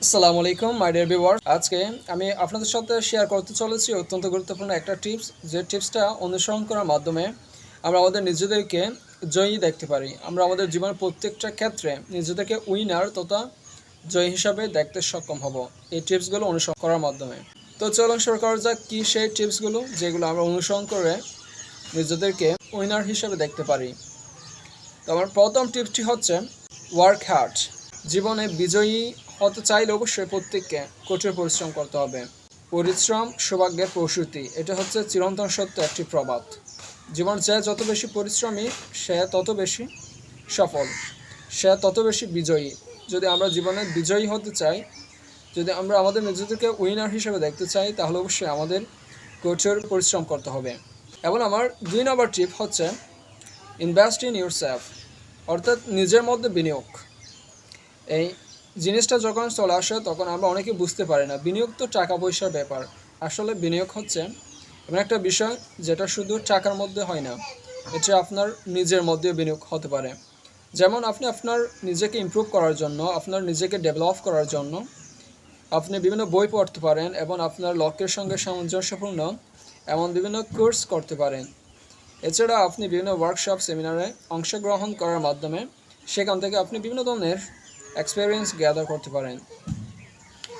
আসসালামু আলাইকুম my dear viewers. আজকে আমি আপনাদের সাথে শেয়ার করতে চলেছি অত্যন্ত গুরুত্বপূর্ণ একটা টিপস, যে টিপসটা অনুসরণ করার মাধ্যমে আমরা আমাদের নিজেদেরকে জয়ী দেখতে পারি। আমরা আমাদের জীবনের প্রত্যেকটা ক্ষেত্রে নিজেদেরকে উইনার তথা জয়ী হিসাবে দেখতে সক্ষম হব এই টিপসগুলো অনুসরণ করার মাধ্যমে। তো চলুন শুরু করা যাক কী সেই টিপসগুলো যেগুলো আমরা অনুসরণ করে নিজেদেরকে উইনার হিসাবে দেখতে পারি। তো আমার প্রথম টিপসটি হচ্ছে ওয়ার্ক হার্ড। জীবনে বিজয়ী হতে চাইলে অবশ্যই প্রত্যেককে কঠোর পরিশ্রম করতে হবে। পরিশ্রম সৌভাগ্যের প্রসূতি, এটা হচ্ছে চিরন্তন সত্য একটি প্রবাদ। জীবন যে যত বেশি পরিশ্রমী সে তত বেশি সফল, সে তত বেশি বিজয়ী। যদি আমরা জীবনে বিজয়ী হতে চাই, যদি আমরা আমাদের নিজেদেরকে উইনার হিসেবে দেখতে চাই, তাহলে অবশ্যই আমাদের কঠোর পরিশ্রম করতে হবে। এবং আমার 2 নম্বর টিপ হচ্ছে ইনভেস্ট ইন ইউর সেলফ, অর্থাৎ নিজের মধ্যে বিনিয়োগ। এই জিনিসটা যখন চলে আসে তখন আমরা অনেকে বুঝতে পারি না, বিনিয়োগ তো টাকা পয়সার ব্যাপার। আসলে বিনিয়োগ হচ্ছে এমন একটা বিষয় যেটা শুধু টাকার মধ্যে হয় না, এটা আপনার নিজের মধ্যে বিনিয়োগ হতে পারে। যেমন আপনি আপনার নিজেকে ইমপ্রুভ করার জন্য, আপনার নিজেকে ডেভেলপ করার জন্য আপনি বিভিন্ন বই পড়তে পারেন এবং আপনার লক্ষ্যের সঙ্গে সামঞ্জস্যপূর্ণ এমন বিভিন্ন কোর্স করতে পারেন। এছাড়া আপনি বিভিন্ন ওয়ার্কশপ সেমিনারে অংশগ্রহণ করার মাধ্যমে সেখান থেকে আপনি বিভিন্ন ধরনের এক্সপিরিয়েন্স গ্যাদার করতে পারেন।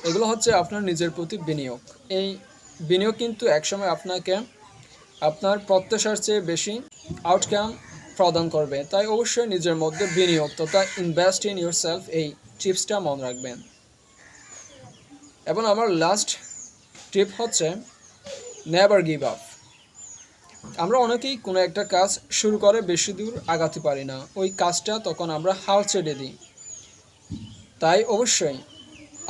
এগুলো হচ্ছে আপনার নিজের প্রতি বিনিয়োগ। এই বিনিয়োগ কিন্তু একসময় আপনাকে আপনার প্রত্যাশার চেয়ে বেশি আউটকাম প্রদান করবে। তাই অবশ্যই নিজের মধ্যে বিনিয়োগ তথা ইনভেস্ট ইন ইউর সেলফ, এই টিপসটা মনে রাখবেন। এবং আমার লাস্ট টিপ হচ্ছে নেভার গিভ আপ। আমরা অনেকেই কোনো একটা কাজ শুরু করে বেশি দূর আগাতে পারি না, ওই কাজটা তখন আমরা হাল ছেড়ে দিই। তাই অবশ্যই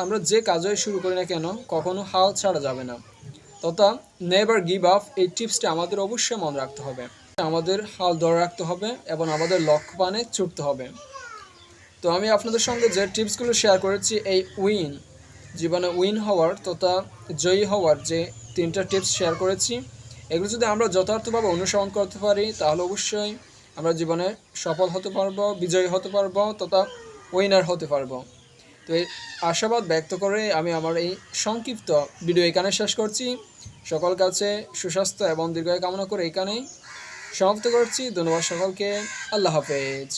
আমরা যে কাজই শুরু করি না কেন কখনো হাল ছাড়া যাবে না, তথা নেভার গিভ আপ এই টিপসটা আমাদের অবশ্যই মনে রাখতে হবে। আমাদের হাল ধরে রাখতে হবে এবং আমাদের লক্ষ্য পানে ছুটতে হবে। তো আমি আপনাদের সঙ্গে যে টিপসগুলো শেয়ার করেছি, এই জীবনে উইন হওয়ার তথা জয়ী হওয়ার যে 3টা টিপস শেয়ার করেছি, এগুলো যদি আমরা যথার্থভাবে অনুসরণ করতে পারি তাহলে অবশ্যই আমরা জীবনে সফল হতে পারবো, বিজয়ী হতে পারবো তথা উইনার হতে পারবো। তো এই আশাবাদ ব্যক্ত করে আমি আমার এই সংক্ষিপ্ত ভিডিও এখানে শেষ করছি। সকল কাছে সুস্বাস্থ্য এবং দীর্ঘায়ু কামনা করে এখানেই সমাপ্ত করছি। ধন্যবাদ সকলকে। আল্লাহ হাফেজ।